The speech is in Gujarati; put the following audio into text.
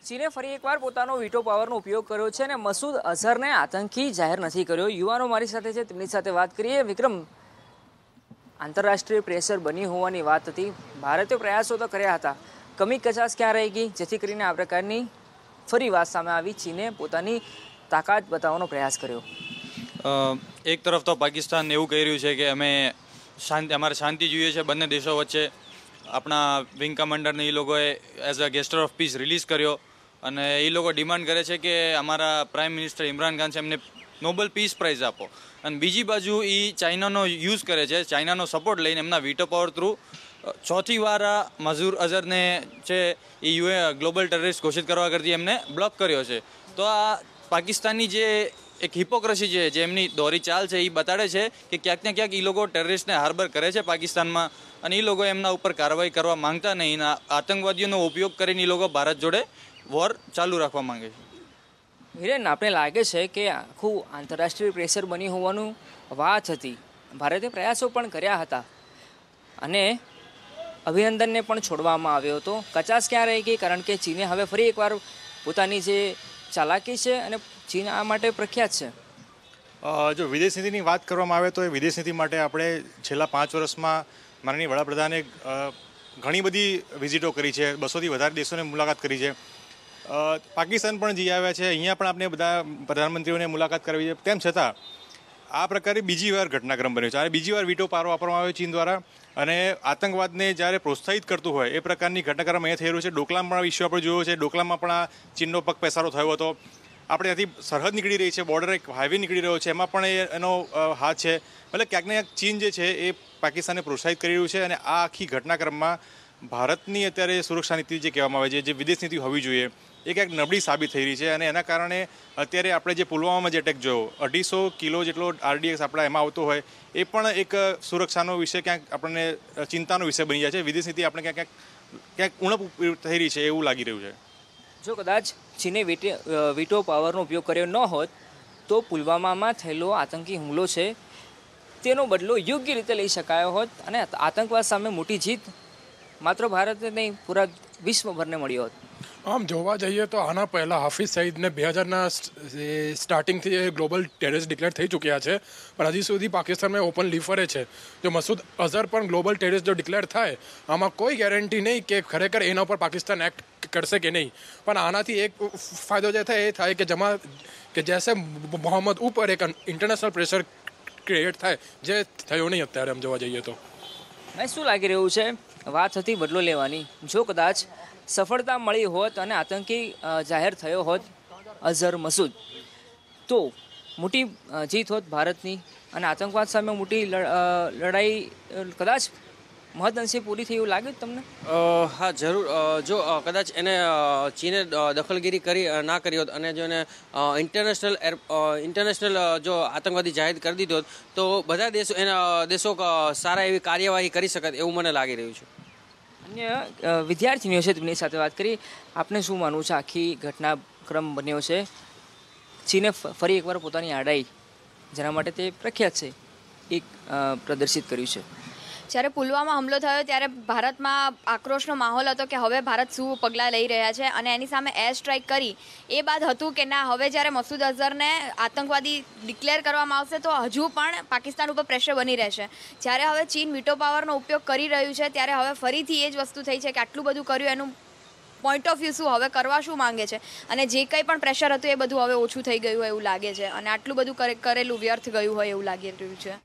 ચીને ફરી એકવાર પોતાનો વીટો પાવરનો ઉપયોગ કર્યો છે અને મસૂદ અઝહરને આતંકી જાહેર નથી કર્યો। યુવાનો મારી સાથે છે, તેમની સાથે વાત કરીએ। વિક્રમ, આંતરરાષ્ટ્રીય પ્રેશર બની હોવાની વાત હતી, ભારતે પ્રયાસો તો કર્યા હતા, કમી કચાશ ક્યાં રહી ગઈ જેથી કરીને આ પ્રકારની ફરી વાત સામે આવી? ચીને પોતાની તાકાત બતાવવાનો પ્રયાસ કર્યો। એક તરફ તો પાકિસ્તાન એવું કહી રહ્યું છે કે અમારે શાંતિ જોઈએ છે, બંને દેશો વચ્ચે આપણા વિંગ કમાન્ડરને એ લોકોએ as a gesture of peace release કર્યો અને એ લોકો ડિમાન્ડ કરે છે કે અમારા પ્રાઇમ મિનિસ્ટર ઇમરાન ખાન છે એમને નોબેલ પીસ પ્રાઇઝ આપો। અને બીજી બાજુ એ ચાઇનાનો યુઝ કરે છે, ચાઇનાનો સપોર્ટ લઈને એમના વીટો પાવર થ્રુ ચોથી વાર આ મસૂદ અઝહરને છે એ ગ્લોબલ ટેરરિસ્ટ ઘોષિત કરવા કરતી એમને બ્લોક કર્યો છે। તો આ પાકિસ્તાનની જે એક હિપોક્રેસી છે, જે એમની દોરી ચાલ છે, એ બતાડે છે કે ક્યાંક ને ક્યાંક એ લોકો ટેરરિસ્ટને હાર્બર કરે છે પાકિસ્તાનમાં અને એ લોકો એમના ઉપર કાર્યવાહી કરવા માંગતા નહીં, આતંકવાદીઓનો ઉપયોગ કરીને એ લોકો ભારત જોડે વોર ચાલુ રાખવા માંગે છે। હિરેન, આપણે લાગે છે કે આખું આંતરરાષ્ટ્રીય પ્રેશર બની હોવાનું વાત હતી, ભારતે પ્રયાસો પણ કર્યા હતા અને અભિનંદનને પણ છોડવામાં આવ્યો હતો, કચાશ ક્યાં રહી ગઈ? કારણ કે ચીને હવે ફરી એકવાર પોતાની જે ચાલાકી છે અને ચીન આ માટે પ્રખ્યાત છે। જો વિદેશ નીતિની વાત કરવામાં આવે તો એ વિદેશ નીતિ માટે આપણે છેલ્લા 5 વર્ષમાં માનનીય વડાપ્રધાને ઘણી બધી વિઝિટો કરી છે, 200થી વધારે દેશોને મુલાકાત કરી છે, પાકિસ્તાન પણ જઈ આવ્યા છે, અહીંયા પણ આપણે બધા પ્રધાનમંત્રીઓને મુલાકાત કરવી છે। તેમ છતાં આ પ્રકારે બીજી વાર ઘટનાક્રમ બન્યો છે અને બીજી વાર વીટો પાવર વાપરવામાં આવ્યો ચીન દ્વારા અને આતંકવાદને જ્યારે પ્રોત્સાહિત કરતું હોય એ પ્રકારની ઘટનાક્રમ અહીંયા થઈ રહ્યું છે। ડોકલામ પણ ઇસ્યુ આપણે જોયો છે, ડોકલામમાં પણ આ ચીનનો પગ પેસારો થયો હતો, આપણે ત્યાંથી સરહદ નીકળી રહી છે, બોર્ડર એક હાઈવે નીકળી રહ્યો છે, એમાં પણ એનો હાથ છે। મતલબ ક્યાંક ને ક્યાંક ચીન જે છે એ પાકિસ્તાનને પ્રોત્સાહિત કરી રહ્યું છે અને આ આખી ઘટનાક્રમમાં ભારતની અત્યારે સુરક્ષા નીતિ જે કહેવામાં આવે છે, જે વિદેશ નીતિ હોવી જોઈએ, એ ક્યાંક નબળી સાબિત થઈ રહી છે અને એના કારણે અત્યારે આપણે જે પુલવામામાં જે અટેક જોયો, 250 કિલો જેટલો RDX આપણા એમાં આવતો હોય, એ પણ એક સુરક્ષાનો વિષય ક્યાંક આપણને ચિંતાનો વિષય બની જાય છે। વિદેશ નીતિ આપણે ક્યાંક ઉણપ થઈ રહી છે એવું લાગી રહ્યું છે। જો કદાચ ચીને વીટો પાવરનો ઉપયોગ કર્યો ન હોત તો પુલવામામાં થયેલો આતંકી હુમલો છે તેનો બદલો યોગ્ય રીતે લઈ શકાયો હોત અને આતંકવાદ સામે મોટી જીત માત્ર ભારતને નહીં પૂરા વિશ્વભરને મળ્યો હોત। આમ જોવા જઈએ તો આના પહેલાં હાફિઝ સઈદને 2000ના સ્ટાર્ટિંગથી ગ્લોબલ ટેરરિસ્ટ ડિક્લેર થઈ ચૂક્યા છે, પણ હજી સુધી પાકિસ્તાનમાં ઓપન લીફરે છે। જો મસૂદ અઝહર પણ ગ્લોબલ ટેરરિસ્ટ જો ડિક્લેર થાય, આમાં કોઈ ગેરંટી નહીં કે ખરેખર એના ઉપર પાકિસ્તાન એક્ટ કરશે કે નહીં, પણ આનાથી એક ફાયદો જે થાય એ થાય કે જૈસે મોહમ્મદ ઉપર એક ઇન્ટરનેશનલ પ્રેશર ક્રિએટ થાય, જે થયો નહીં અત્યારે આમ જોવા જઈએ તો। શું લાગી રહ્યું છે? વાત હતી બદલો લેવાની, જો કદાચ સફળતા મળી હોત અને આતંકી જાહેર થયો હોત અઝહર મસૂદ તો મોટી જીત હોત ભારતની અને આતંકવાદ સામે મોટી લડાઈ કદાચ મહદઅંશે પૂરી થઈ એવું લાગ્યું તમને? હા, જરૂર। જો કદાચ એને ચીને દખલગીરી ના કરી હોત અને જો એને ઇન્ટરનેશનલ જો આતંકવાદી જાહેર કરી દીધો હોત તો બધા દેશો સારા એવી કાર્યવાહી કરી શકત એવું મને લાગી રહ્યું છે। અન્ય વિદ્યાર્થીનીઓ છે, તેમની સાથે વાત કરી, આપને શું માનવું છે? આખી ઘટનાક્રમ બન્યો છે, ચીને ફરી એકવાર પોતાની આડાઈ જેના માટે તે પ્રખ્યાત છે એક પ્રદર્શિત કર્યું છે। જ્યારે પુલવામા હુમલો થયો ત્યારે ભારતમાં આક્રોશનો માહોલ હતો કે હવે ભારત શું પગલાં લઈ રહ્યા છે અને એની સામે એર સ્ટ્રાઇક કરી એ બાદ હતું કે ના, હવે જ્યારે મસૂદ અઝહરને આતંકવાદી ડિક્લેર કરવામાં આવશે તો હજુ પણ પાકિસ્તાન ઉપર પ્રેશર બની રહેશે। જ્યારે હવે ચીન વીટો પાવરનો ઉપયોગ કરી રહ્યું છે ત્યારે હવે ફરીથી એ જ વસ્તુ થઈ છે કે આટલું બધું કર્યું, એનું પોઈન્ટ ઓફ વ્યૂ શું, હવે કરવા શું માંગે છે અને જે કંઈ પણ પ્રેશર હતું એ બધું હવે ઓછું થઈ ગયું હોય એવું લાગે છે અને આટલું બધું કરેલું વ્યર્થ ગયું હોય એવું લાગી રહ્યું છે।